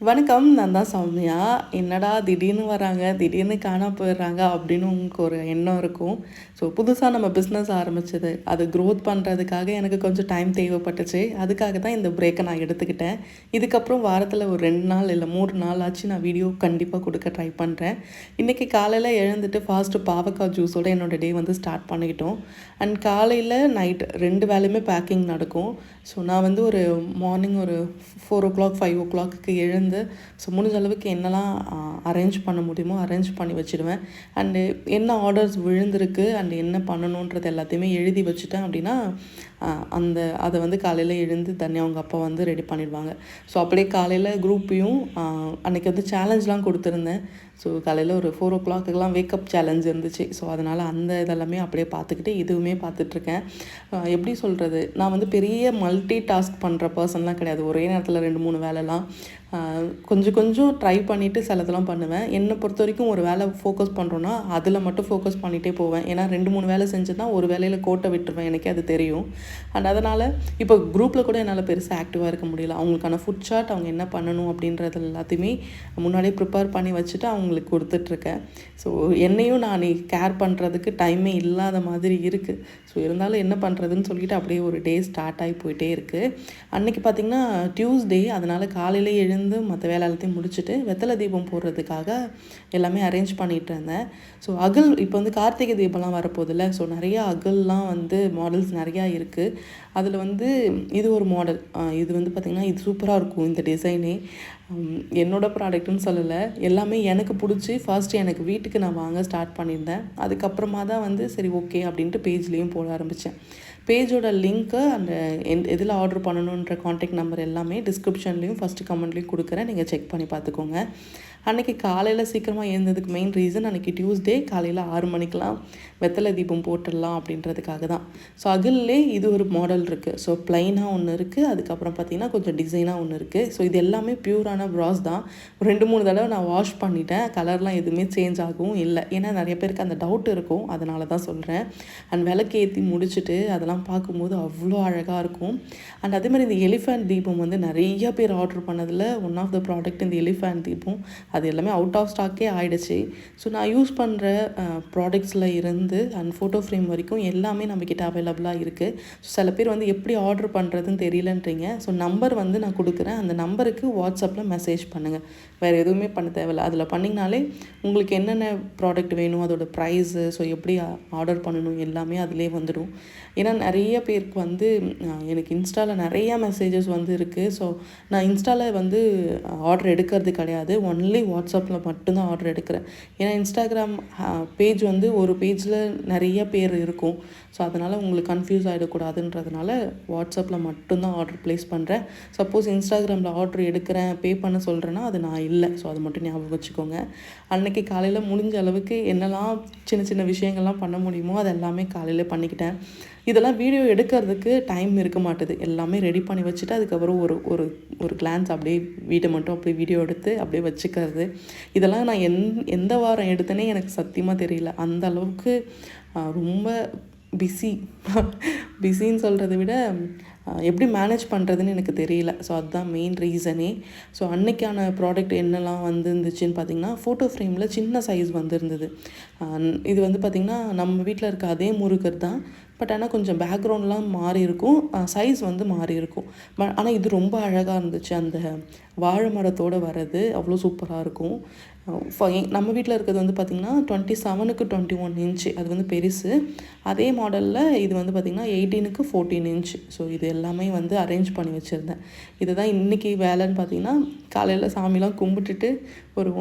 வணக்கம். நான் தான் சௌமியா. என்னடா திடீர்னு வராங்க, திடீர்னு காணாம போயிடுறாங்க அப்படின்னு உங்களுக்கு ஒரு எண்ணம் இருக்கும். ஸோ புதுசா நம்ம பிஸ்னஸ் ஆரம்பிச்சது. அது க்ரோத் பண்ணுறதுக்காக எனக்கு கொஞ்சம் டைம் தேவைப்பட்டுச்சு. அதுக்காக தான் இந்த பிரேக்கை நான் எடுத்துக்கிட்டேன். இதுக்கப்புறம் வாரத்தில் ஒரு 2 நாள் இல்லை 3 நாள் ஆச்சு நான் வீடியோ கண்டிப்பாக கொடுக்க ட்ரை பண்ணுறேன். இன்றைக்கி காலையில் எழுந்துட்டு ஃபாஸ்ட்டு பாவக்காய் ஜூஸோட என்னோடய டே வந்து ஸ்டார்ட் பண்ணிக்கிட்டோம். அண்ட் காலையில் நைட் 2 வேலையுமே பேக்கிங் நடக்கும். ஸோ நான் வந்து ஒரு மார்னிங் ஒரு 4:00 5:00க்கு எழுந்து ஸோ முடிஞ்ச அளவுக்கு என்னெல்லாம் அரேஞ்ச் பண்ண முடியுமோ அரேஞ்ச் பண்ணி வச்சுடுவேன். அண்டு என்ன ஆர்டர்ஸ் விழுந்திருக்கு அண்ட் என்ன பண்ணணுன்றது எல்லாத்தையுமே எழுதி வச்சுட்டேன் அப்படின்னா அதை வந்து காலையில் எழுந்து தனியாக அவங்க அப்பா வந்து ரெடி பண்ணிடுவாங்க. ஸோ அப்படியே காலையில் குரூப்பையும் அன்றைக்கி வந்து சேலஞ்செலாம் கொடுத்துருந்தேன். ஸோ காலையில் ஒரு 4:00க்கெலாம் வேக்கப் சேலஞ்ச் இருந்துச்சு. ஸோ அதனால் அந்த இதெல்லாமே அப்படியே பார்த்துக்கிட்டு இதுவுமே பார்த்துட்ருக்கேன். எப்படி சொல்கிறது, நான் வந்து பெரிய மல்டி டாஸ்க் பண்ணுற பர்சன்லாம் கிடையாது. ஒரே நேரத்தில் 2-3 வேலைலாம் கொஞ்சம் கொஞ்சம் ட்ரை பண்ணிவிட்டு சிலதெல்லாம் பண்ணுவேன். என்னை பொறுத்த வரைக்கும் ஒரு வேலை ஃபோக்கஸ் பண்ணுறோன்னா அதில் மட்டும் ஃபோக்கஸ் பண்ணிகிட்டே போவேன். ஏன்னா 2-3 வேலை செஞ்சேன்னா ஒரு வேலையில் கோட்டை விட்டுருவேன், எனக்கே அது தெரியும். அண்ட் அதனால் இப்போ குரூப்பில் கூட என்னால் பெருசாக ஆக்டிவாக இருக்க முடியல. அவங்களுக்கான ஃபுட் சார்ட் அவங்க என்ன பண்ணணும் அப்படின்றது எல்லாத்தையுமே முன்னாடியே ப்ரிப்பேர் பண்ணி வச்சுட்டு அவங்களுக்கு கொடுத்துட்ருக்கேன். ஸோ என்னையும் நான் கேர் பண்ணுறதுக்கு டைமே இல்லாத மாதிரி இருக்குது. ஸோ இருந்தாலும் என்ன பண்ணுறதுன்னு சொல்லிட்டு அப்படியே ஒரு டே ஸ்டார்ட் ஆகி போயிட்டே இருக்குது. அன்றைக்கி பார்த்திங்கன்னா டியூஸ்டே, அதனால் காலையில் எழுந்து மற்ற வேலை எல்லாத்தையும் முடிச்சுட்டு வெத்தலை தீபம் போடுறதுக்காக எல்லாமே அரேஞ்ச் பண்ணிகிட்டு இருந்தேன். ஸோ அகல் இப்போ வந்து கார்த்திகை தீபம்லாம் வரப்போதில்ல, ஸோ நிறையா அகல்லாம் வந்து மாடல்ஸ் நிறையா இருக்குது. அதில் வந்து இது ஒரு மாடல். இது வந்து பார்த்திங்கன்னா இது சூப்பராக இருக்கும். இந்த டிசைனே என்னோடய ப்ராடக்ட்டுன்னு சொல்லலை, எல்லாமே எனக்கு பிடிச்சி ஃபர்ஸ்ட்டு எனக்கு வீட்டுக்கு நான் வாங்க ஸ்டார்ட் பண்ணியிருந்தேன். அதுக்கப்புறமா தான் வந்து சரி ஓகே அப்படின்ட்டு பேஜ்லேயும் போட ஆரம்பித்தேன். பேஜோட லிங்க்கு அந்த எதில் ஆர்டர் பண்ணணுன்ற காண்டாக்ட் நம்பர் எல்லாமே டிஸ்கிரிப்ஷன்லேயும் ஃபஸ்ட்டு கமெண்ட்லேயும் கொடுக்குறேன். நீங்கள் செக் பண்ணி பார்த்துக்கோங்க. அன்றைக்கி காலையில் சீக்கிரமாக எழுந்ததுக்கு மெயின் ரீசன் அன்றைக்கி டியூஸ்டே காலையில் 6 மணிக்கெலாம் வெத்தலை தீபம் போட்டுடலாம் அப்படின்றதுக்காக தான். ஸோ அகல்லே இது ஒரு மாடல் இருக்குது. ஸோ ப்ளைனாக ஒன்று இருக்குது, அதுக்கப்புறம் பார்த்திங்கன்னா கொஞ்சம் டிசைனாக ஒன்று இருக்குது. ஸோ இது எல்லாமே பியூரான ப்ராஸ் தான். 2-3 தடவை நான் வாஷ் பண்ணிட்டேன். கலர்லாம் எதுவுமே சேஞ்ச் ஆகவும் இல்லை. ஏன்னா நிறைய பேருக்கு அந்த டவுட் இருக்கும், அதனால தான் சொல்கிறேன். அண்ட் விளக்கு ஏற்றி முடிச்சுட்டு அதெல்லாம் பார்க்கும்போது அவ்வளோ அழகாக இருக்கும். அண்ட் அதேமாதிரி இந்த எலிஃபண்ட் தீபம் வந்து நிறைய பேர் ஆர்டர் பண்ணதில் ஒன் ஆஃப் த ப்ராடக்ட் இந்த எலிஃபண்ட் தீபம். அது எல்லாமே அவுட் ஆஃப் ஸ்டாக்கே ஆகிடுச்சு. ஸோ நான் யூஸ் பண்ணுற ப்ராடக்ட்ஸில் இருந்து அண்ட் ஃபோட்டோ ஃப்ரேம் வரைக்கும் எல்லாமே நம்மக்கிட்ட அவைலபிளாக இருக்குது. ஸோ சில பேர் வந்து எப்படி ஆர்டர் பண்ணுறதுன்னு தெரியலன்றீங்க. ஸோ நம்பர் வந்து நான் கொடுக்குறேன். அந்த நம்பருக்கு வாட்ஸ்அப்பில் மெசேஜ் பண்ணுங்கள். வேறு எதுவுமே பண்ண தேவையில்லை. அதில் பண்ணிங்கனாலே உங்களுக்கு என்னென்ன ப்ராடக்ட் வேணும், அதோடய ப்ரைஸு, ஸோ எப்படி ஆர்டர் பண்ணணும் எல்லாமே அதிலே வந்துடும். ஏன்னா நிறைய பேருக்கு வந்து எனக்கு இன்ஸ்டாவில் நிறையா மெசேஜஸ் வந்து இருக்குது. ஸோ நான் இன்ஸ்டாவில் வந்து ஆர்டர் எடுக்கிறது கிடையாது, ஒன்லி வாட்ஸ்அப்பில் மட்டும்தான் ஆர்டர் எடுக்கிறேன். ஏன்னா இன்ஸ்டாகிராம் பேஜ் வந்து ஒரு பேஜில் நிறைய பேர் இருக்கும். ஸோ அதனால் உங்களுக்கு கன்ஃபியூஸ் ஆகிடக்கூடாதுன்றதுனால வாட்ஸ்அப்பில் மட்டும்தான் ஆர்டர் ப்ளேஸ் பண்ணுறேன். சப்போஸ் இன்ஸ்டாகிராமில் ஆர்டர் எடுக்கிறேன், பே பண்ண சொல்கிறேன்னா அது நான் இல்லை. ஸோ அது மட்டும் ஞாபகம் வச்சுக்கோங்க. அன்றைக்கி காலையில் முடிஞ்ச அளவுக்கு என்னெல்லாம் சின்ன சின்ன விஷயங்கள்லாம் பண்ண முடியுமோ அது எல்லாமே காலையில் பண்ணிக்கிட்டேன். இதெல்லாம் வீடியோ எடுக்கிறதுக்கு டைம் இருக்க மாட்டுது. எல்லாமே ரெடி பண்ணி வச்சுட்டு அதுக்கப்புறம் ஒரு ஒரு ஒரு கிளான்ஸ் அப்படியே வீட்டை மட்டும் அப்படியே வீடியோ எடுத்து அப்படியே வச்சுக்கிறது. இதெல்லாம் நான் எந்த வாரம் எடுத்தேனே எனக்கு சத்தியமாக தெரியல. அந்த அளவுக்கு ரொம்ப பிஸின்னு சொல்கிறத விட எப்படி மேனேஜ் பண்ணுறதுன்னு எனக்கு தெரியல. ஸோ அதுதான் மெயின் ரீசனே. ஸோ அன்றைக்கான ப்ராடக்ட் என்னெல்லாம் வந்துருந்துச்சுன்னு பார்த்திங்கன்னா, ஃபோட்டோ ஃப்ரேமில் சின்ன சைஸ் வந்துருந்தது. இது வந்து பார்த்திங்கன்னா நம்ம வீட்டில் இருக்க அதே முருகர் தான். பட் ஆனால் கொஞ்சம் பேக்ரவுண்ட்லாம் மாறி இருக்கும், சைஸ் வந்து மாறி இருக்கும். ஆனால் இது ரொம்ப அழகாக இருந்துச்சு. அந்த வாழை மரத்தோடு வர்றது அவ்வளோ சூப்பராக இருக்கும். நம்ம வீட்டில் இருக்கிறது வந்து பார்த்திங்கன்னா 27க்கு 21 இன்ச்சு, அது வந்து பெருசு. அதே மாடலில் இது வந்து பார்த்திங்கன்னா 18க்கு 14 இன்ச்சு. ஸோ இது எல்லாமே வந்து அரேஞ்ச் பண்ணி வச்சுருந்தேன். இதுதான் இன்றைக்கி வேலைன்னு பார்த்திங்கன்னா, காலையில் சாமிலாம் கும்பிட்டுட்டு ஒரு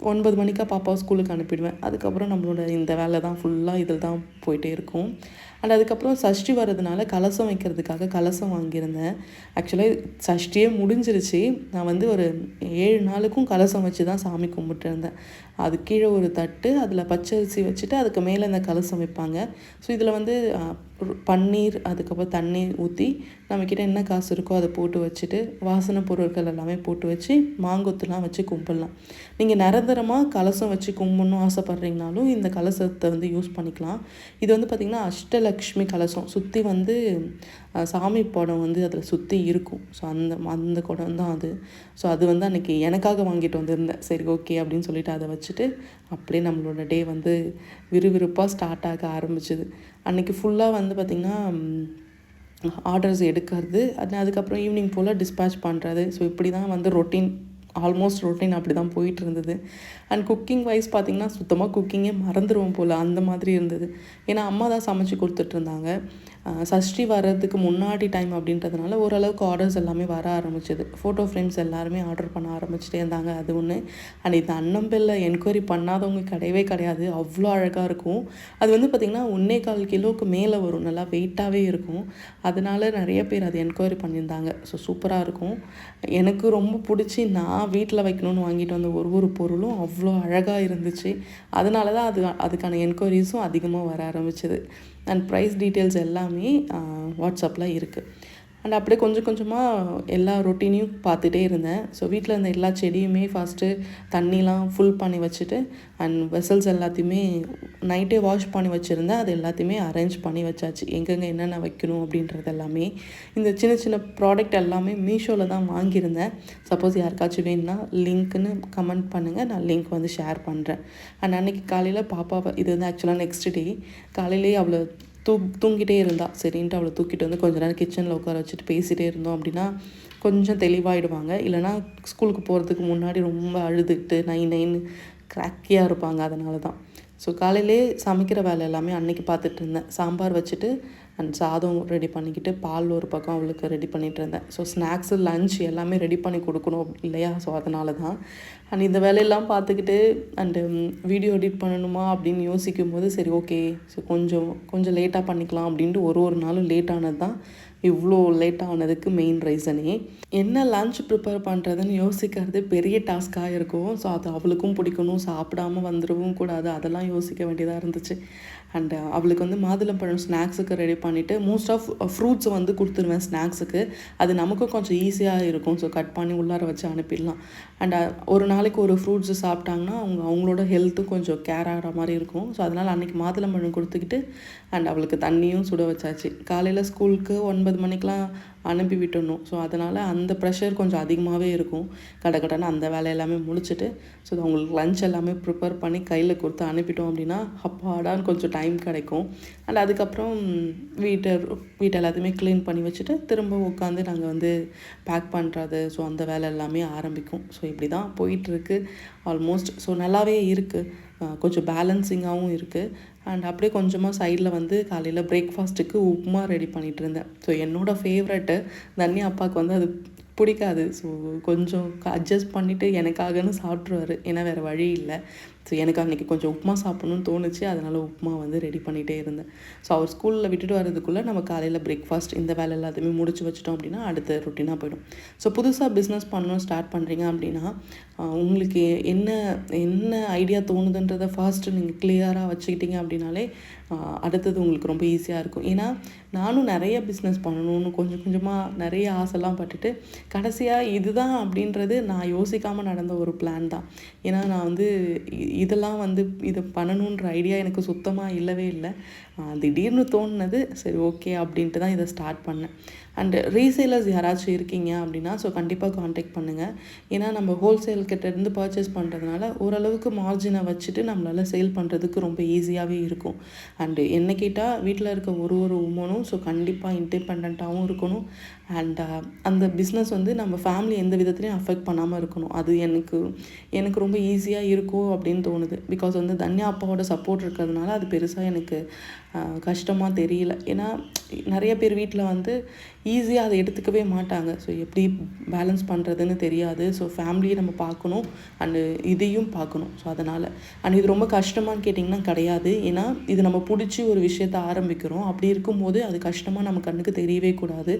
9 மணிக்கா பாப்பாவை ஸ்கூலுக்கு அனுப்பிடுவேன். அதுக்கப்புறம் நம்மளோட இந்த வேலை தான் ஃபுல்லாக இதில் தான் போயிட்டே இருக்கும். அண்ட் அதுக்கப்புறம் சஷ்டி வர்றதுனால கலசம் வைக்கிறதுக்காக கலசம் வாங்கியிருந்தேன். ஆக்சுவலாக சஷ்டியே முடிஞ்சிருச்சு. நான் வந்து ஒரு 7 நாளுக்கும் கலசம் வச்சு தான் சாமி கும்பிட்டுருந்தேன். அது கீழே ஒரு தட்டு, அதில் பச்சரிசி வச்சுட்டு அதுக்கு மேலே இந்த கலசம் வைப்பாங்க. ஸோ இதில் வந்து பன்னீர், அதுக்கப்புறம் தண்ணீர் ஊற்றி நம்மக்கிட்ட என்ன காசு இருக்கோ அதை போட்டு வச்சுட்டு வாசனை பொருட்கள் எல்லாமே போட்டு வச்சு மாங்கொத்துலாம் வச்சு கும்பிடலாம். நீங்கள் நிரந்தரமாக கலசம் வச்சு கும்பிடணும் ஆசைப்பட்றீங்கனாலும் இந்த கலசத்தை வந்து யூஸ் பண்ணிக்கலாம். இது வந்து பார்த்திங்கன்னா அஷ்டலக்ஷ்மி லக்ஷ்மி கலசம் சுற்றி வந்து சாமி படம் வந்து அதில் சுற்றி இருக்கும். ஸோ அந்த குடம் தான் அது. ஸோ அது வந்து அன்றைக்கி எனக்காக வாங்கிட்டு வந்திருந்தேன். சரி ஓகே அப்படின்னு சொல்லிட்டு அதை வச்சுட்டு அப்படியே நம்மளோட டே வந்து விறுவிறுப்பாக ஸ்டார்ட் ஆக ஆரம்பிச்சுது. அன்றைக்கி ஃபுல்லாக வந்து பார்த்திங்கன்னா ஆர்டர்ஸ் எடுக்கிறது, அதுக்கப்புறம் ஈவினிங் போல் டிஸ்பேச் பண்ணுறது. ஸோ இப்படி தான் வந்து ஆல்மோஸ்ட் ரொட்டீன் அப்படி தான் போயிட்டு இருந்தது. அண்ட் குக்கிங் வைஸ் பார்த்திங்கன்னா சுத்தமாக குக்கிங்கே மறந்துடுவோம் போல் அந்த மாதிரி இருந்தது. ஏன்னா அம்மா தான் சமைச்சு கொடுத்துட்ருந்தாங்க. சஷ்டி வர்றதுக்கு முன்னாடி டைம் அப்படின்றதுனால ஓரளவுக்கு ஆர்டர்ஸ் எல்லாமே வர ஆரம்பிச்சிது. ஃபோட்டோ ஃப்ரேம்ஸ் எல்லாருமே ஆர்டர் பண்ண ஆரம்பிச்சிட்டே இருந்தாங்க. அது ஒன்று. அண்ட் இந்த அன்னம்பெல்ல என்கொயரி பண்ணாதவங்க கிடையவே கிடையாது. அவ்வளோ அழகாக இருக்கும். அது வந்து பார்த்திங்கன்னா 1.25 கிலோவுக்கு மேலே வரும். நல்லா வெயிட்டாகவே இருக்கும். அதனால நிறைய பேர் அது என்கொயரி பண்ணியிருந்தாங்க. ஸோ சூப்பராக இருக்கும். எனக்கு ரொம்ப பிடிச்சி நான் வீட்டில் வைக்கணும்னு வாங்கிட்டு வந்த ஒரு பொருளும் அவ்வளோ அழகாக இருந்துச்சு. அதனால தான் அதுக்கான என்கொயரிஸும் அதிகமாக வர ஆரம்பிச்சிது. அண்ட் ப்ரைஸ் டீட்டெயில்ஸ் எல்லாமே வாட்ஸ்அப்பில் இருக்குது. அண்ட் அப்படியே கொஞ்சம் கொஞ்சமாக எல்லா ரொட்டீனையும் பார்த்துட்டே இருந்தேன். ஸோ வீட்டில் இருந்த எல்லா செடியுமே ஃபஸ்ட்டு தண்ணிலாம் ஃபுல் பண்ணி வச்சுட்டு அண்ட் வெசல்ஸ் எல்லாத்தையுமே நைட்டே வாஷ் பண்ணி வச்சுருந்தேன். அது எல்லாத்தையுமே அரேஞ்ச் பண்ணி வச்சாச்சு. எங்கெங்கே என்னென்ன வைக்கணும் அப்படின்றது எல்லாமே. இந்த சின்ன சின்ன ப்ராடக்ட் எல்லாமே மீஷோவில் தான் வாங்கியிருந்தேன். சப்போஸ் யாருக்காச்சும் வேணும்னா லிங்க்குன்னு கமெண்ட் பண்ணுங்கள், நான் லிங்க் வந்து ஷேர் பண்ணுறேன். அண்ட் அன்றைக்கி காலையில் பாப்பாவை, இது வந்து ஆக்சுவலாக நெக்ஸ்ட் டே காலையிலேயே அவ்வளோ தூங்கிட்டே இருந்தா. சரின்ட்டு அவளை தூக்கிட்டு வந்து கொஞ்ச நேரம் கிச்சனில் உட்கார வச்சுட்டு பேசிகிட்டே இருந்தோம் அப்படின்னா கொஞ்சம் தெளிவாயிடுவாங்க. இல்லைனா ஸ்கூலுக்கு போகிறதுக்கு முன்னாடி ரொம்ப அழுதுகிட்டு நைன்னு கிராக்கியாக இருப்பாங்க. அதனால தான். ஸோ காலையிலே சமைக்கிற வேலை எல்லாமே அன்றைக்கி பார்த்துட்டு இருந்தேன். சாம்பார் வச்சுட்டு அண்ட் சாதம் ரெடி பண்ணிக்கிட்டு பால் ஒரு பக்கம் அவளுக்கு ரெடி பண்ணிகிட்டு இருந்தேன். ஸோ ஸ்நாக்ஸு லன்ச் எல்லாமே ரெடி பண்ணி கொடுக்கணும் இல்லையா? ஸோ அதனால தான். அண்ட் இந்த வேலையெல்லாம் பார்த்துக்கிட்டு அண்டு வீடியோ எடிட் பண்ணணுமா அப்படின்னு யோசிக்கும் போது சரி ஓகே, ஸோ கொஞ்சம் லேட்டாக பண்ணிக்கலாம் அப்படின்ட்டு ஒரு நாளும் லேட் ஆனது தான் இவ்வளோ லேட் ஆனதுக்கு மெயின் ரீசனே. என்ன லன்ச் ப்ரிப்பேர் பண்ணுறதுன்னு யோசிக்கிறது பெரிய டாஸ்க்காக இருக்கும். ஸோ அது அவளுக்கும் பிடிக்கணும், சாப்பிடாம வந்துடவும் கூடாது, அதெல்லாம் யோசிக்க வேண்டியதாக இருந்துச்சு. அண்டு அவளுக்கு வந்து மாதுளம்பழம் ஸ்நாக்ஸுக்கு ரெடி பண்ணிவிட்டு மோஸ்ட் ஆஃப் ஃப்ரூட்ஸ் வந்து கொடுத்துருவேன் ஸ்நாக்ஸுக்கு. அது நமக்கும் கொஞ்சம் ஈஸியாக இருக்கும். ஸோ கட் பண்ணி உள்ளார வச்சு அனுப்பிடலாம். அண்ட் ஒரு நாளைக்கு ஒரு ஃப்ரூட்ஸு சாப்பிட்டாங்கன்னா அவங்களோட ஹெல்த்தும் கொஞ்சம் கேர் ஆகிற மாதிரி இருக்கும். ஸோ அதனால் அன்றைக்கி மாதுளம்பழம் கொடுத்துக்கிட்டு அண்ட் அவளுக்கு தண்ணியும் சுட வச்சாச்சு. காலையில் ஸ்கூலுக்கு 9 மணிக்கெலாம் அனுப்பி விட்டுடணும். ஸோ அதனால் அந்த ப்ரெஷர் கொஞ்சம் அதிகமாகவே இருக்கும். கடன்னு அந்த வேலை எல்லாமே முடிச்சுட்டு ஸோ அவங்களுக்கு லன்ச் எல்லாமே ப்ரிப்பேர் பண்ணி கையில் கொடுத்து அனுப்பிட்டோம் அப்படின்னா அப்பாடான்னு கொஞ்சம் டைம் கிடைக்கும். அண்ட் அதுக்கப்புறம் வீட்டை எல்லாத்தையுமே க்ளீன் பண்ணி வச்சுட்டு திரும்ப உட்காந்து நாங்கள் வந்து பேக் பண்ணுறது, ஸோ அந்த வேலை எல்லாமே ஆரம்பிக்கும். ஸோ இப்படி தான் போயிட்டுருக்கு ஆல்மோஸ்ட். ஸோ நல்லாவே இருக்குது. கொஞ்சம் பேலன்சிங்காகவும் இருக்குது. அண்ட் அப்படியே கொஞ்சமாக சைடில் வந்து காலையில் பிரேக்ஃபாஸ்ட்டுக்கு உப்புமா ரெடி பண்ணிகிட்டு இருந்தேன். ஸோ என்னோடய ஃபேவரெட்டு. தன்யா அப்பாவுக்கு வந்து அது பிடிக்காது. ஸோ கொஞ்சம் அட்ஜஸ்ட் பண்ணிவிட்டு எனக்காகன்னு சாப்பிட்ருவாரு. ஏன்னா வேறு வழி இல்லை. ஸோ எனக்கு அன்றைக்கி கொஞ்சம் உப்புமா சாப்பிட்ணுன்னு தோணுச்சு. அதனால் உப்புமா வந்து ரெடி பண்ணிகிட்டே இருந்தேன். ஸோ அவர் ஸ்கூலில் விட்டுட்டு வரதுக்குள்ளே நம்ம காலையில் பிரேக்ஃபாஸ்ட் இந்த வேலை எல்லாத்தையுமே முடிச்சு வச்சிட்டோம் அப்படின்னா அடுத்த ரொட்டீனாக போய்டும். ஸோ புதுசாக பிஸ்னஸ் பண்ணணும் ஸ்டார்ட் பண்ணுறீங்க அப்படின்னா உங்களுக்கு என்ன ஐடியா தோணுதுன்றதை ஃபர்ஸ்ட்டு நீங்கள் கிளியராக வச்சுக்கிட்டீங்க அப்படின்னாலே அடுத்தது உங்களுக்கு ரொம்ப ஈஸியாக இருக்கும். ஏன்னா நானும் நிறைய பிஸ்னஸ் பண்ணணும்னு கொஞ்சமாக நிறைய ஆசைலாம் பட்டுட்டு கடைசியாக இதுதான் அப்படின்றது நான் யோசிக்காமல் நடந்த ஒரு பிளான் தான். ஏன்னா நான் வந்து இதெல்லாம் வந்து இதை பண்ணணுன்ற ஐடியா எனக்கு சுத்தமாக இல்லவே இல்லை. திடீர்னு தோணுனது சரி ஓகே அப்படின்ட்டு தான் இதை ஸ்டார்ட் பண்ணேன். அண்டு ரீசேலர்ஸ் யாராச்சும் இருக்கீங்க அப்படின்னா ஸோ கண்டிப்பாக காண்டாக்ட் பண்ணுங்கள். ஏன்னா நம்ம ஹோல்சேல் கிட்டேருந்து பர்ச்சேஸ் பண்ணுறதுனால ஓரளவுக்கு மார்ஜினை வச்சுட்டு நம்மளால் சேல் பண்ணுறதுக்கு ரொம்ப ஈஸியாகவே இருக்கும். அண்டு என்ன கேட்டால் வீட்டில் இருக்க ஒரு உமனும் ஸோ கண்டிப்பாக இண்டிபெண்ட்டாகவும் இருக்கணும். அண்ட் அந்த பிஸ்னஸ் வந்து நம்ம ஃபேமிலி எந்த விதத்துலையும் அஃபெக்ட் பண்ணாமல் இருக்கணும். அது எனக்கு ரொம்ப ஈஸியாக இருக்கும் அப்படின்னு தோணுது. பிகாஸ் வந்து தன்யா அப்பாவோட சப்போர்ட் இருக்கிறதுனால அது பெருசாக எனக்கு கஷ்டமாக தெரியல. ஏன்னா நிறைய பேர் வீட்டில் வந்து ஈஸியாக அதை எடுத்துக்கவே மாட்டாங்க. ஸோ எப்படி பேலன்ஸ் பண்ணுறதுன்னு தெரியாது. ஸோ ஃபேமிலியை நம்ம பார்க்கணும் அண்டு இதையும் பார்க்கணும். ஸோ அதனால் அண்ட் இது ரொம்ப கஷ்டமானு கேட்டிங்கன்னா கிடையாது. ஏன்னா இது நம்ம பிடிச்சி ஒரு விஷயத்தை ஆரம்பிக்கிறோம். அப்படி இருக்கும்போது அது கஷ்டமாக நம்ம கண்ணுக்கு தெரியவே கூடாது.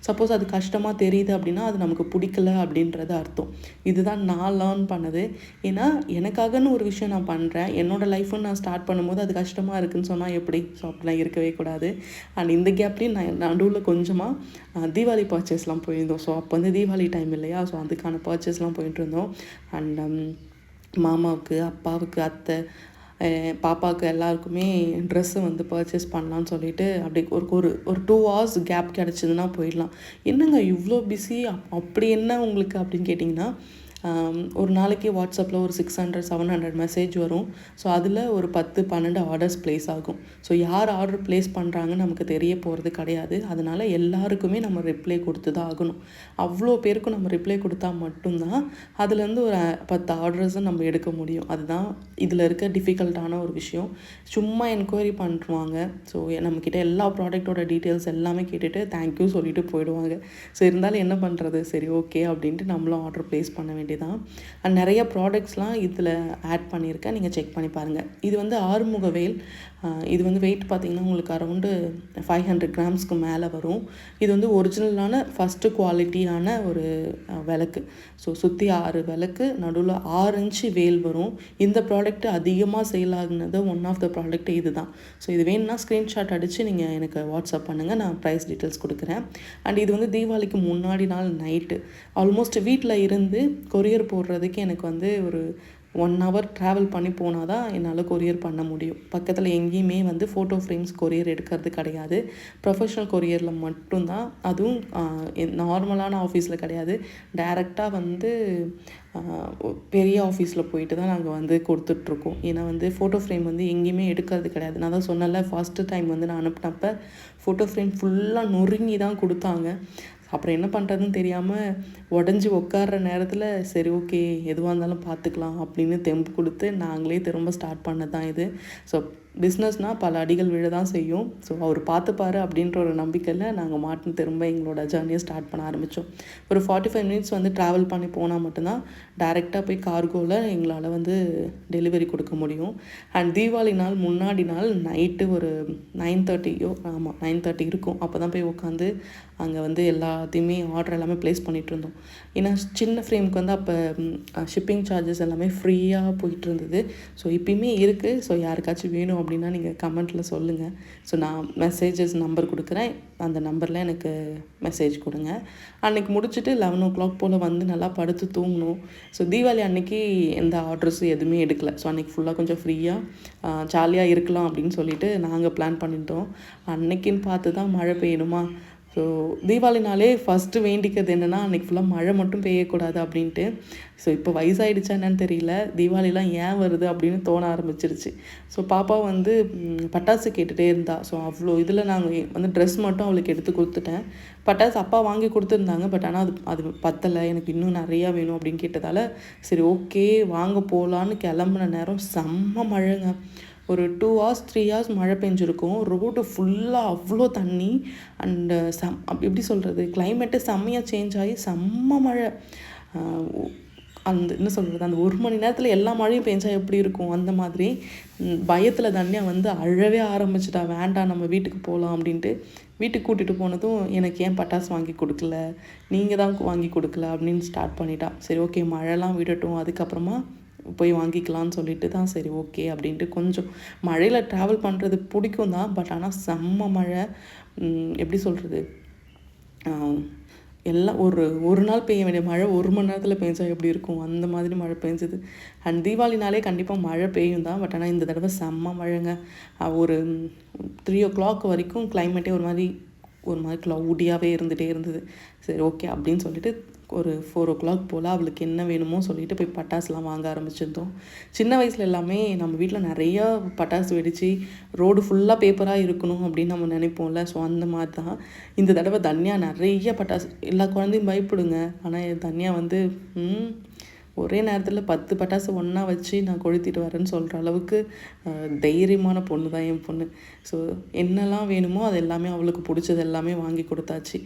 சப்போஸ் அது கஷ்டமாக தெரியுது அப்படின்னா அது நமக்கு பிடிக்கல அப்படின்றது அர்த்தம். இதுதான் நான் லேர்ன் பண்ணது. ஏன்னா எனக்காகன்னு ஒரு விஷயம் நான் பண்ணுறேன். என்னோடய லைஃப்னு நான் ஸ்டார்ட் பண்ணும்போது அது கஷ்டமாக இருக்குதுன்னு சொன்னால் எப்படி? ஸோ அப்படிலாம் இருக்கவே கூடாது. அண்ட் இந்த கேப்லேயும் நான் நடுவில் கொஞ்சமாக தீபாவளி பர்ச்சேஸ்லாம் போயிருந்தோம். ஸோ அப்போ வந்து தீபாவளி டைம் இல்லையா? ஸோ அதுக்கான பர்ச்சேஸ்லாம் போயிட்டு இருந்தோம். அண்ட் மாமாவுக்கு, அப்பாவுக்கு, அத்தை பாப்பாவுக்கு எல்லாருக்குமே ட்ரெஸ்ஸு வந்து பர்ச்சேஸ் பண்ணலான்னு சொல்லிட்டு அப்படி ஒரு ஒரு ஒரு 2 ஹவர்ஸ் கேப் கிடச்சிதுன்னா போயிடலாம். என்னங்க இவ்வளோ பிஸி அப்படி என்ன உங்களுக்கு அப்படின்னு கேட்டிங்கன்னா, ஒரு நாளைக்கு வாட்ஸ்அப்பில் ஒரு 600 700 மெசேஜ் வரும். ஸோ அதில் ஒரு 10 12 ஆர்டர்ஸ் ப்ளேஸ் ஆகும். ஸோ யார் ஆர்டர் ப்ளேஸ் பண்ணுறாங்கன்னு நமக்கு தெரிய போகிறது கிடையாது. அதனால் எல்லாருக்குமே நம்ம ரிப்ளை கொடுத்து தான் ஆகணும். அவ்வளோ பேருக்கும் நம்ம ரிப்ளை கொடுத்தா மட்டும்தான் அதுலேருந்து ஒரு 10 ஆர்டர்ஸை நம்ம எடுக்க முடியும். அதுதான் இதில் இருக்க டிஃபிகல்ட்டான ஒரு விஷயம். சும்மா என்கொயரி பண்ணுவாங்க. ஸோ நம்மக்கிட்ட எல்லா ப்ராடக்ட்டோட டீட்டெயில்ஸ் எல்லாமே கேட்டுட்டு தேங்க்யூ சொல்லிட்டு போயிடுவாங்க. ஸோ இருந்தாலும் என்ன பண்ணுறது, சரி ஓகே அப்படின்ட்டு நம்மளும் ஆர்டர் ப்ளேஸ் பண்ண வேண்டியதான். அண்ட் நிறைய ப்ராடக்ட்ஸ்லாம் இதில் ஆட் பண்ணியிருக்கேன், நீங்கள் செக் பண்ணி பாருங்கள். இது வந்து ஆறுமுகவேல். இது வந்து வெயிட் பார்த்திங்கன்னா உங்களுக்கு அரௌண்டு 500 கிராம்ஸ்க்கு மேலே வரும். இது வந்து ஒரிஜினலான ஃபஸ்ட்டு குவாலிட்டியான ஒரு விளக்கு. ஸோ சுற்றி 6 விளக்கு, நடுவில் 6 இன்ச்சு வேல் வரும். இந்த ப்ராடக்ட் அதிகமாக சேல் ஆகுனது ஒன் ஆஃப் த ப்ராடக்ட் இது தான். ஸோ இது வேணும்னா ஸ்க்ரீன்ஷாட் அடித்து நீங்கள் எனக்கு வாட்ஸ்அப் பண்ணுங்கள், நான் ப்ரைஸ் டீட்டெயில்ஸ் கொடுக்குறேன். அண்ட் இது வந்து தீபாவளிக்கு முன்னாடி நாள் நைட்டு ஆல்மோஸ்ட் வீட்டில் இருந்து கொரியர் போடுறதுக்கு எனக்கு வந்து ஒரு 1 ஹவர் ட்ராவல் பண்ணி போனால் தான் என்னால் கொரியர் பண்ண முடியும். பக்கத்தில் எங்கேயுமே வந்து ஃபோட்டோ ஃப்ரேம்ஸ் கொரியர் எடுக்கிறது கிடையாது. ப்ரொஃபஷ்னல் கொரியரில் மட்டும்தான். அதுவும் நார்மலான ஆஃபீஸில் கிடையாது. டைரெக்டாக வந்து பெரிய ஆஃபீஸில் போயிட்டு தான் நாங்கள் வந்து கொடுத்துட்ருக்கோம். ஏன்னா வந்து ஃபோட்டோ ஃப்ரேம் வந்து எங்கேயுமே எடுக்கிறது கிடையாது. நான் தான் சொன்னல, ஃபஸ்ட்டு டைம் வந்து நான் அனுப்பினப்ப ஃபோட்டோ ஃப்ரேம் ஃபுல்லாக நொறுங்கி தான் கொடுத்தாங்க. அப்புறம் என்ன பண்ணுறதுன்னு தெரியாமல் உடஞ்சி உட்கார்ற நேரத்தில் சரி ஓகே எதுவாக இருந்தாலும் பார்த்துக்கலாம் அப்படின்னு தெம்பு கொடுத்து நாங்களே திரும்ப ஸ்டார்ட் பண்ணது தான் இது. ஸோ பிஸ்னஸ்னால் பல அடிகள் விழ தான் செய்யும். ஸோ அவர் பார்த்துப்பாரு அப்படின்ற ஒரு நம்பிக்கையில் நாங்கள் மாட்டு திரும்ப எங்களோட ஜர்னியை ஸ்டார்ட் பண்ண ஆரம்பித்தோம். ஒரு 45 மினிட்ஸ் வந்து ட்ராவல் பண்ணி போனால் மட்டும்தான் டைரெக்டாக போய் கார்கோவில் எங்களால் வந்து டெலிவரி கொடுக்க முடியும். அண்ட் தீபாவளி நாள் முன்னாடி நாள் நைட்டு ஒரு 9:30 இருக்கும். அப்போ தான் போய் உட்காந்து அங்கே வந்து எல்லாத்தையுமே ஆர்டர் எல்லாமே ப்ளேஸ் பண்ணிகிட்டு இருந்தோம். ஏன்னா சின்ன ஃப்ரேமுக்கு வந்து அப்போ ஷிப்பிங் சார்ஜஸ் எல்லாமே ஃப்ரீயாக போயிட்டு இருந்தது. ஸோ இப்போயுமே இருக்குது. ஸோ யாருக்காச்சும் வேணும் அப்படின்னா நீங்கள் கமெண்ட்டில் சொல்லுங்கள். ஸோ நான் மெசேஜஸ் நம்பர் கொடுக்குறேன், அந்த நம்பரில் எனக்கு மெசேஜ் கொடுங்க. அன்றைக்கி முடிச்சுட்டு 11 o'clock போல் வந்து நல்லா படுத்து தூங்கணும். ஸோ தீபாவளி அன்றைக்கி எந்த ஆர்டர்ஸும் எதுவுமே எடுக்கலை. ஸோ அன்றைக்கி ஃபுல்லாக கொஞ்சம் ஃப்ரீயாக ஜாலியாக இருக்கலாம் அப்படின்னு சொல்லிட்டு நாங்கள் பிளான் பண்ணிட்டோம். அன்னைக்குன்னு பார்த்து தான் மழை பெய்யணுமா. ஸோ தீபாவளினாலே ஃபஸ்ட்டு வேண்டிக்கிறது என்னென்னா அன்றைக்கி ஃபுல்லாக மழை மட்டும் பெய்யக்கூடாது அப்படின்ட்டு. ஸோ இப்போ வயசாகிடுச்சா என்னன்னு தெரியல, தீபாவளிலாம் ஏன் வருது அப்படின்னு தோண ஆரம்பிச்சிருச்சு. ஸோ பாப்பா வந்து பட்டாசு கேட்டுகிட்டே இருந்தா. ஸோ அவ்வளோ இதில் நாங்கள் வந்து ட்ரெஸ் மட்டும் அவளுக்கு எடுத்து கொடுத்துட்டேன். பட்டாசு அப்பா வாங்கி கொடுத்துருந்தாங்க. பட் ஆனால் அது பத்தலை, எனக்கு இன்னும் நிறையா வேணும் அப்படின்னு கேட்டதால் சரி ஓகே வாங்க போகலான்னு கிளம்புன நேரம் செம்ம மழைங்க. ஒரு 2 hours 3 hours மழை பெஞ்சிருக்கும். ரோடு ஃபுல்லாக அவ்வளோ தண்ணி. அண்டு எப்படி சொல்கிறது, கிளைமேட்டு செம்மையாக சேஞ்ச் ஆகி செம்ம மழை. அந்த என்ன சொல்கிறது, அந்த 1 மணி நேரத்தில் எல்லா மழையும் பெஞ்சா எப்படி இருக்கும் அந்த மாதிரி. பயத்தில் தண்ணியை வந்து அழவே ஆரம்பிச்சிட்டா. வேண்டாம் நம்ம வீட்டுக்கு போகலாம் அப்படின்ட்டு. வீட்டுக்கு கூட்டிகிட்டு போனதும் எனக்கு ஏன் பட்டாசு வாங்கி கொடுக்கல, நீங்கள் தான் வாங்கி கொடுக்கல அப்படின்னு ஸ்டார்ட் பண்ணிட்டா. சரி ஓகே மழைலாம் விடட்டும், அதுக்கப்புறமா போய் வாங்கிக்கலான்னு சொல்லிட்டு தான் சரி ஓகே அப்படின்ட்டு. கொஞ்சம் மழையில் ட்ராவல் பண்ணுறது பிடிக்கும் தான். பட் ஆனால் செம்ம மழை. எப்படி சொல்கிறது, எல்லாம் ஒரு நாள் பெய்ய வேண்டிய மழை 1 மணி நேரத்தில் பெஞ்சா எப்படி இருக்கும் அந்த மாதிரி மழை பெஞ்சுது. அண்ட் தீபாவளினாலே கண்டிப்பாக மழை பெய்யும் தான். பட் ஆனால் இந்த தடவை செம்ம மழைங்க. ஒரு 3 o'clock வரைக்கும் கிளைமேட்டே ஒரு மாதிரி க்ளவுடியாகவே இருந்துகிட்டே இருந்தது. சரி ஓகே அப்படின்னு சொல்லிட்டு ஒரு 4 o'clock போல் அவளுக்கு என்ன வேணுமோ சொல்லிட்டு போய் பட்டாசுலாம் வாங்க ஆரம்பிச்சிருந்தோம். சின்ன வயசில் எல்லாமே நம்ம வீட்டில் நிறையா பட்டாசு வெடித்து ரோடு ஃபுல்லாக பேப்பராக இருக்கணும் அப்படின்னு நம்ம நினைப்போம்ல. ஸோ அந்த மாதிரி தான் இந்த தடவை தன்யா நிறைய பட்டாசு, எல்லா குழந்தையும் பயப்படுங்க. ஆனால் தன்யா வந்து ஒரே நேரத்தில் 10 பட்டாசு ஒன்றா வச்சு நான் கொளுத்திட்டு வரேன்னு சொல்கிற அளவுக்கு தைரியமான பொண்ணு தான் என் பொண்ணு. ஸோ என்னெல்லாம் வேணுமோ அது எல்லாமே அவளுக்கு பிடிச்சது எல்லாமே வாங்கி கொடுத்தாச்சு.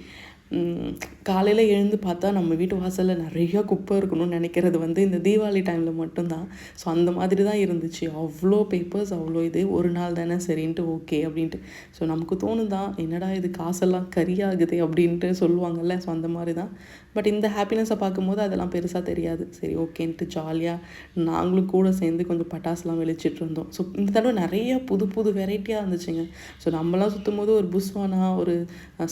காலையில் எழுந்து பார்த்தா நம்ம வீட்டு வாசலில் நிறையா குப்பை இருக்கணும்னு நினைக்கிறது வந்து இந்த தீபாவளி டைமில் மட்டும்தான். ஸோ அந்த மாதிரி தான் இருந்துச்சு. அவ்வளோ பேப்பர்ஸ், அவ்வளோ இது. ஒரு நாள் தானே சரின்ட்டு ஓகே அப்படின்ட்டு. ஸோ நமக்கு தோணுதான் என்னடா இது காசெல்லாம் கரியாகுது அப்படின்ட்டு சொல்லுவாங்கள்ல. ஸோ அந்த மாதிரி தான். பட் இந்த ஹாப்பினஸை பார்க்கும்போது அதெல்லாம் பெருசாக தெரியாது. சரி ஓகேன்ட்டு ஜாலியாக நாங்களும் கூட சேர்ந்து கொஞ்சம் பட்டாசுலாம் வெளிச்சிட்டு இருந்தோம். ஸோ இந்த தடவை நிறைய புது புது வெரைட்டியாக இருந்துச்சுங்க. ஸோ நம்மளாம் சுற்றும் போது ஒரு புஸ்வானா, ஒரு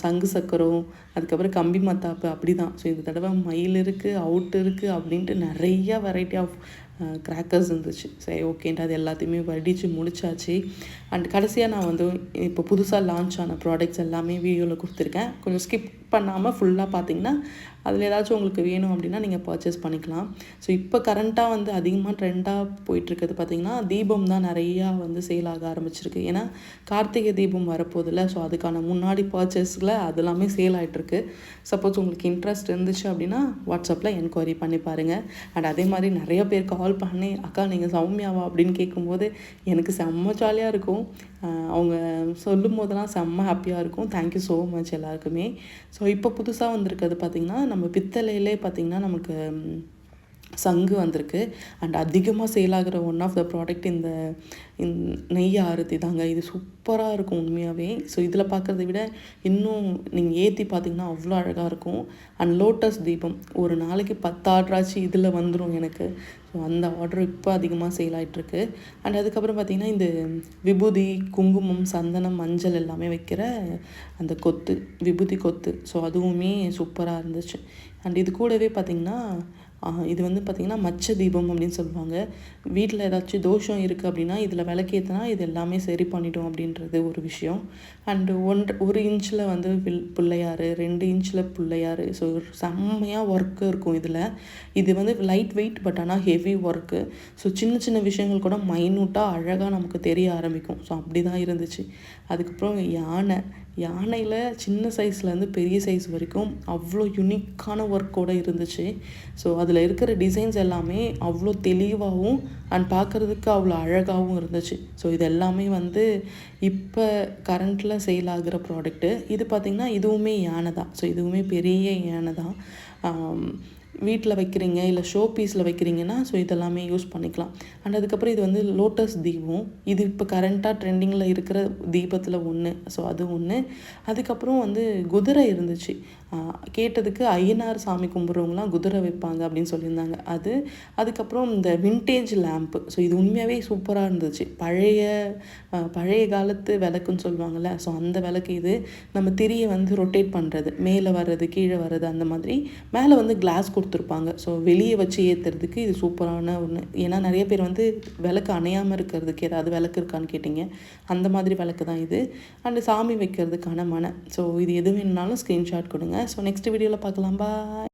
சங்கு சக்கரம், அதுக்கப்புறம் கம்பி மத்தாப்பு அப்படி தான். ஸோ இந்த தடவை மயில் இருக்குது, அவுட் இருக்குது அப்படின்ட்டு நிறையா வெரைட்டி ஆஃப் கிராக்கர்ஸ் இருந்துச்சு. சரி ஓகேன்ட்டு அது எல்லாத்தையுமே வடித்து முடிச்சாச்சு. அண்ட் கடைசியாக நான் வந்து இப்போ புதுசாக லான்ச் ஆன ப்ராடக்ட்ஸ் எல்லாமே வீடியோவில் கொடுத்துருக்கேன். கொஞ்சம் ஸ்கிப் பண்ணாமல் ஃபுல்லாக பார்த்தீங்கன்னா அதில் ஏதாச்சும் உங்களுக்கு வேணும் அப்படின்னா நீங்கள் பர்ச்சேஸ் பண்ணிக்கலாம். ஸோ இப்போ கரண்ட்டாக வந்து அதிகமாக ட்ரெண்டாக போயிட்டுருக்கிறது பார்த்திங்கன்னா தீபம் தான் நிறையா வந்து சேல் ஆக ஆரம்பிச்சிருக்கு. ஏன்னா கார்த்திகை தீபம் வரப்போதில்ல, ஸோ அதுக்கான முன்னாடி பர்ச்சேஸில் அது எல்லாமே சேல் ஆகிட்டுருக்கு. சப்போஸ் உங்களுக்கு இன்ட்ரெஸ்ட் இருந்துச்சு அப்படின்னா வாட்ஸ்அப்பில் என்கொயரி பண்ணி பாருங்கள். அண்ட் அதே மாதிரி நிறைய பேர் கால் பண்ணி அக்கா நீங்கள் சௌமியாவா அப்படின்னு கேட்கும்போது எனக்கு செம்ம ஜாலியாக இருக்கும். அவங்க சொல்லும் போதெல்லாம் செம்ம ஹாப்பியாக இருக்கும். தேங்க்யூ ஸோ மச் எல்லாருக்குமே. ஸோ இப்போ புதுசாக வந்திருக்கிறது பார்த்திங்கன்னா நம்ம பித்தளையிலே பார்த்திங்கன்னா நமக்கு சங்கு வந்திருக்கு. அண்ட் அதிகமாக சேல் ஆகிற ஒன் ஆஃப் த ப்ராடக்ட் இந்த நெய் ஆரத்தி தாங்க. இது சூப்பராக இருக்கும் உண்மையாகவே. ஸோ இதில் பார்க்குறத விட இன்னும் நீங்கள் ஏற்றி பார்த்திங்கன்னா அவ்வளோ அழகாக இருக்கும். அண்ட் லோட்டஸ் தீபம் ஒரு நாளைக்கு 10 ஆர்டராச்சு இதில் வந்துடும் எனக்கு. ஸோ அந்த ஆர்டர் இப்போ அதிகமாக சேல் ஆகிட்டுருக்கு. அண்ட் அதுக்கப்புறம் பார்த்திங்கன்னா இந்த விபூதி, குங்குமம், சந்தனம், மஞ்சள் எல்லாமே வைக்கிற அந்த கொத்து, விபூதி கொத்து. ஸோ அதுவுமே சூப்பராக இருந்துச்சு. அண்ட் இது கூடவே பார்த்திங்கன்னா இது வந்து பார்த்திங்கன்னா மச்ச தீபம் அப்படின்னு சொல்லுவாங்க. வீட்டில் ஏதாச்சும் தோஷம் இருக்குது அப்படின்னா இதில் விளக்கேற்றினா இது எல்லாமே சரி பண்ணிடும் அப்படின்றது ஒரு விஷயம். அண்டு 1 இன்ச்சில் வந்து பிள்ளையார், 2 இன்ச்சில் பிள்ளையார். ஸோ செம்மையாக ஒர்க்கு இருக்கும் இதில். இது வந்து லைட் வெயிட் பட் ஆனால் ஹெவி ஒர்க்கு. ஸோ சின்ன சின்ன விஷயங்கள் கூட மைன்யூட்டாக அழகாக நமக்கு தெரிய ஆரம்பிக்கும். ஸோ அப்படி தான் இருந்துச்சு. அதுக்கப்புறம் யானையில் சின்ன சைஸ்லேருந்து பெரிய சைஸ் வரைக்கும் அவ்வளோ யூனிக்கான ஒர்க்கோடு இருந்துச்சு. ஸோ அதில் இருக்கிற டிசைன்ஸ் எல்லாமே அவ்வளோ தெளிவாகவும் அண்ட் பார்க்குறதுக்கு அவ்வளோ அழகாகவும் இருந்துச்சு. ஸோ இது எல்லாமே வந்து இப்போ கரண்ட்டில் சேல் ஆகிற ப்ராடக்ட்டு. இது பார்த்திங்கன்னா இதுவுமே யானை தான். ஸோ இதுவுமே பெரிய யானை தான். வீட்டில் வைக்கிறீங்க இல்லை ஷோ பீஸில் வைக்கிறீங்கன்னா ஸோ இதெல்லாமே யூஸ் பண்ணிக்கலாம். அண்ட் அதுக்கப்புறம் இது வந்து லோட்டஸ் தீபம். இது இப்போ கரண்ட்டாக ட்ரெண்டிங்கில் இருக்கிற தீபத்தில் ஒன்று. ஸோ அது ஒன்று. அதுக்கப்புறம் வந்து குதிரை இருந்துச்சு. கேட்டதுக்கு ஐயனார் சாமி கும்பிட்றவங்களாம் குதிரை வைப்பாங்க அப்படின்னு சொல்லியிருந்தாங்க. அதுக்கப்புறம் இந்த வின்டேஜ் லேம்ப்பு. ஸோ இது உண்மையாகவே சூப்பராக இருந்துச்சு. பழைய காலத்து விளக்குன்னு சொல்லுவாங்கள்ல, ஸோ அந்த விளக்கு இது. நம்ம திரியை வந்து ரொட்டேட் பண்ணுறது, மேலே வர்றது கீழே வர்றது அந்த மாதிரி. மேலே வந்து கிளாஸ் கொடுத்துருப்பாங்க. ஸோ வெளியே வச்சு ஏற்றுறதுக்கு இது சூப்பரான ஒன்று. ஏன்னா நிறைய பேர் வந்து விளக்கு அணையாமல் இருக்கிறதுக்கு ஏதாவது விளக்கு இருக்கான்னு கேட்டிங்க. அந்த மாதிரி விளக்கு தான் இது. அண்டு சாமி வைக்கிறதுக்கான மனை. ஸோ இது எது வேணுனாலும் ஸ்க்ரீன்ஷாட் கொடுங்க. ஸோ நெக்ஸ்ட் வீடியோவில் பார்க்கலாம். பாய்.